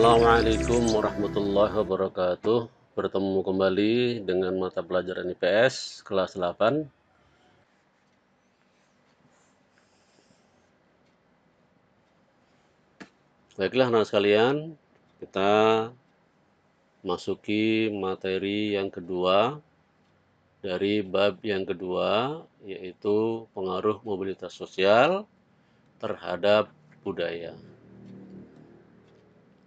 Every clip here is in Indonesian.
Assalamualaikum warahmatullahi wabarakatuh. Bertemu kembali dengan mata pelajaran IPS kelas 8. Baiklah anak sekalian, kita masuki materi yang kedua dari bab yang kedua, yaitu pengaruh mobilitas sosial terhadap budaya.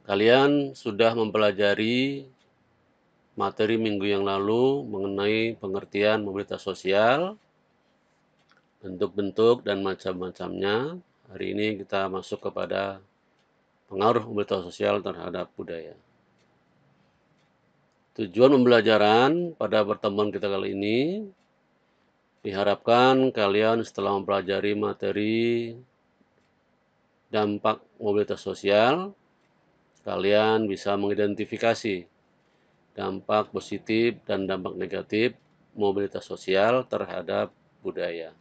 Kalian sudah mempelajari materi minggu yang lalu mengenai pengertian mobilitas sosial, bentuk-bentuk dan macam-macamnya. Hari ini kita masuk kepada pengaruh mobilitas sosial terhadap budaya. Tujuan pembelajaran pada pertemuan kita kali ini diharapkan kalian setelah mempelajari materi dampak mobilitas sosial, kalian bisa mengidentifikasi dampak positif dan dampak negatif mobilitas sosial terhadap budaya.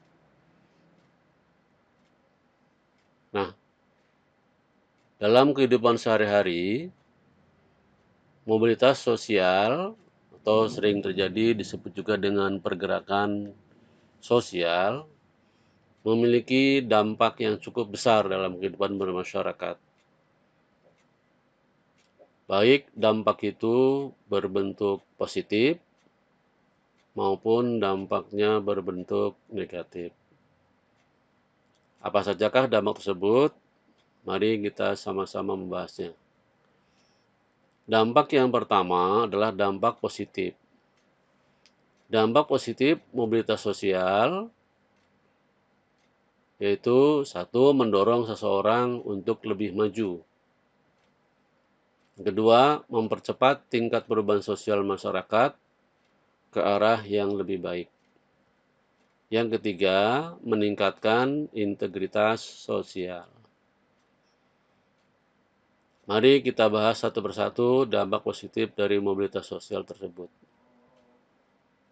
Nah, dalam kehidupan sehari-hari, mobilitas sosial atau sering terjadi disebut juga dengan pergerakan sosial memiliki dampak yang cukup besar dalam kehidupan bermasyarakat. Baik dampak itu berbentuk positif maupun dampaknya berbentuk negatif. Apa sajakah dampak tersebut? Mari kita sama-sama membahasnya. Dampak yang pertama adalah dampak positif. Dampak positif mobilitas sosial yaitu satu, mendorong seseorang untuk lebih maju. Kedua, mempercepat tingkat perubahan sosial masyarakat ke arah yang lebih baik. Yang ketiga, meningkatkan integritas sosial. Mari kita bahas satu persatu dampak positif dari mobilitas sosial tersebut.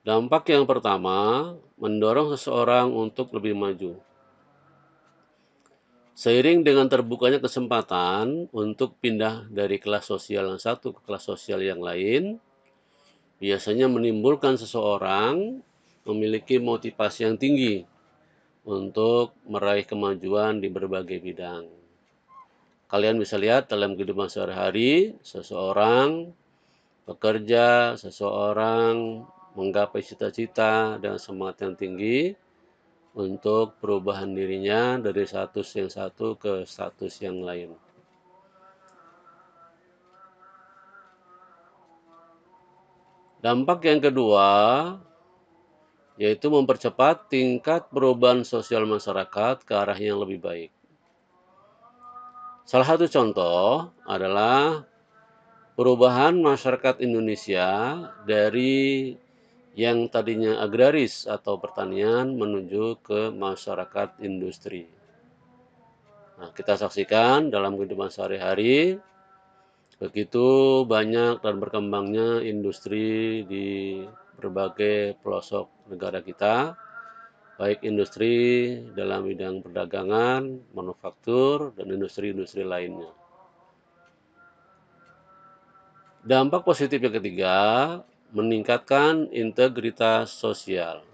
Dampak yang pertama, mendorong seseorang untuk lebih maju. Seiring dengan terbukanya kesempatan untuk pindah dari kelas sosial yang satu ke kelas sosial yang lain, biasanya menimbulkan seseorang memiliki motivasi yang tinggi untuk meraih kemajuan di berbagai bidang. Kalian bisa lihat dalam kehidupan sehari-hari, seseorang bekerja, seseorang menggapai cita-cita dengan semangat yang tinggi untuk perubahan dirinya dari status yang satu ke status yang lain. Dampak yang kedua yaitu mempercepat tingkat perubahan sosial masyarakat ke arah yang lebih baik. Salah satu contoh adalah perubahan masyarakat Indonesia dari yang tadinya agraris atau pertanian menuju ke masyarakat industri. Nah, kita saksikan dalam kehidupan sehari-hari begitu banyak dan berkembangnya industri di berbagai pelosok negara kita, baik industri dalam bidang perdagangan, manufaktur, dan industri-industri lainnya. Dampak positif yang ketiga, meningkatkan integritas sosial.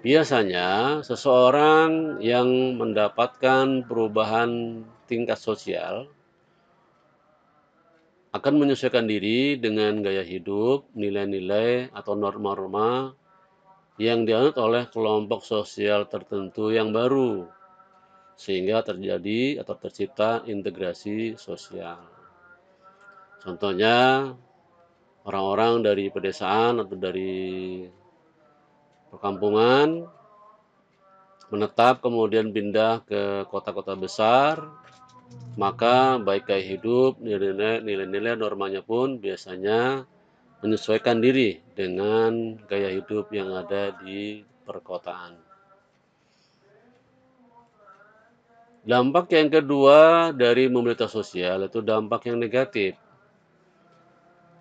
Biasanya, seseorang yang mendapatkan perubahan tingkat sosial akan menyesuaikan diri dengan gaya hidup, nilai-nilai, atau norma-norma yang dianut oleh kelompok sosial tertentu yang baru, sehingga terjadi atau tercipta integrasi sosial. Contohnya, orang-orang dari pedesaan atau dari perkampungan menetap kemudian pindah ke kota-kota besar, maka baik gaya hidup, nilai-nilai normanya pun biasanya menyesuaikan diri dengan gaya hidup yang ada di perkotaan. Dampak yang kedua dari mobilitas sosial itu dampak yang negatif.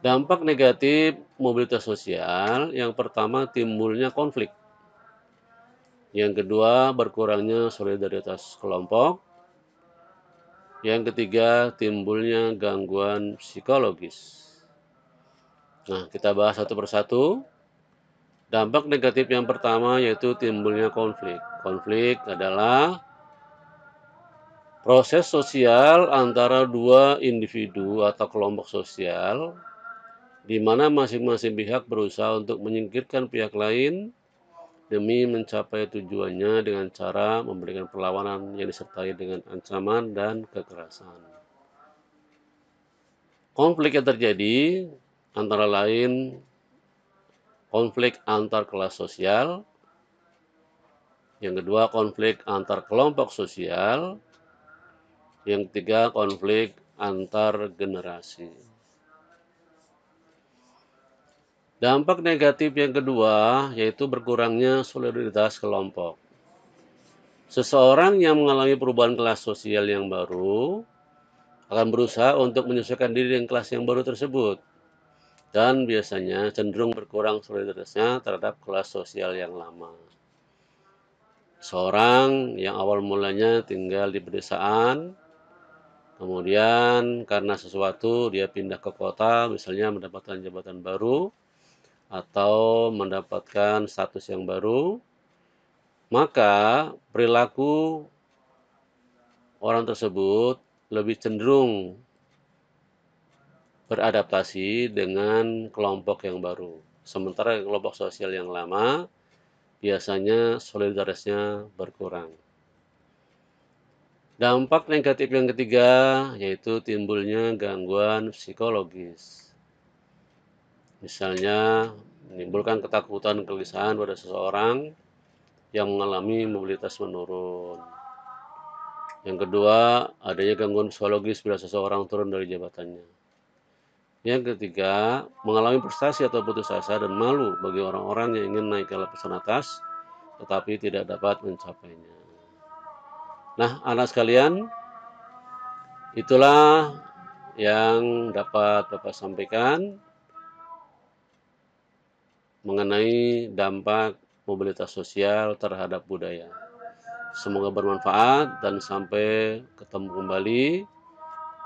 Dampak negatif mobilitas sosial yang pertama timbulnya konflik. Yang kedua berkurangnya solidaritas kelompok. Yang ketiga, timbulnya gangguan psikologis. Nah, kita bahas satu persatu. Dampak negatif yang pertama yaitu timbulnya konflik. Konflik adalah proses sosial antara dua individu atau kelompok sosial di mana masing-masing pihak berusaha untuk menyingkirkan pihak lain demi mencapai tujuannya dengan cara memberikan perlawanan yang disertai dengan ancaman dan kekerasan. Konflik yang terjadi antara lain konflik antar kelas sosial, yang kedua konflik antar kelompok sosial, yang ketiga konflik antar generasi. Dampak negatif yang kedua yaitu berkurangnya solidaritas kelompok. Seseorang yang mengalami perubahan kelas sosial yang baru akan berusaha untuk menyesuaikan diri dengan kelas yang baru tersebut dan biasanya cenderung berkurang solidaritasnya terhadap kelas sosial yang lama. Seorang yang awal mulanya tinggal di pedesaan, kemudian karena sesuatu dia pindah ke kota, misalnya mendapatkan jabatan baru atau mendapatkan status yang baru, maka perilaku orang tersebut lebih cenderung beradaptasi dengan kelompok yang baru. Sementara kelompok sosial yang lama biasanya solidaritasnya berkurang. Dampak negatif yang ketiga yaitu timbulnya gangguan psikologis. Misalnya menimbulkan ketakutan, kegelisahan pada seseorang yang mengalami mobilitas menurun. Yang kedua, adanya gangguan psikologis bila seseorang turun dari jabatannya. Yang ketiga, mengalami frustasi atau putus asa dan malu bagi orang-orang yang ingin naik ke lapisan atas tetapi tidak dapat mencapainya. Nah, anak sekalian, itulah yang dapat Bapak sampaikan mengenai dampak mobilitas sosial terhadap budaya. Semoga bermanfaat dan sampai ketemu kembali.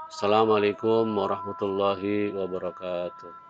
Assalamualaikum warahmatullahi wabarakatuh.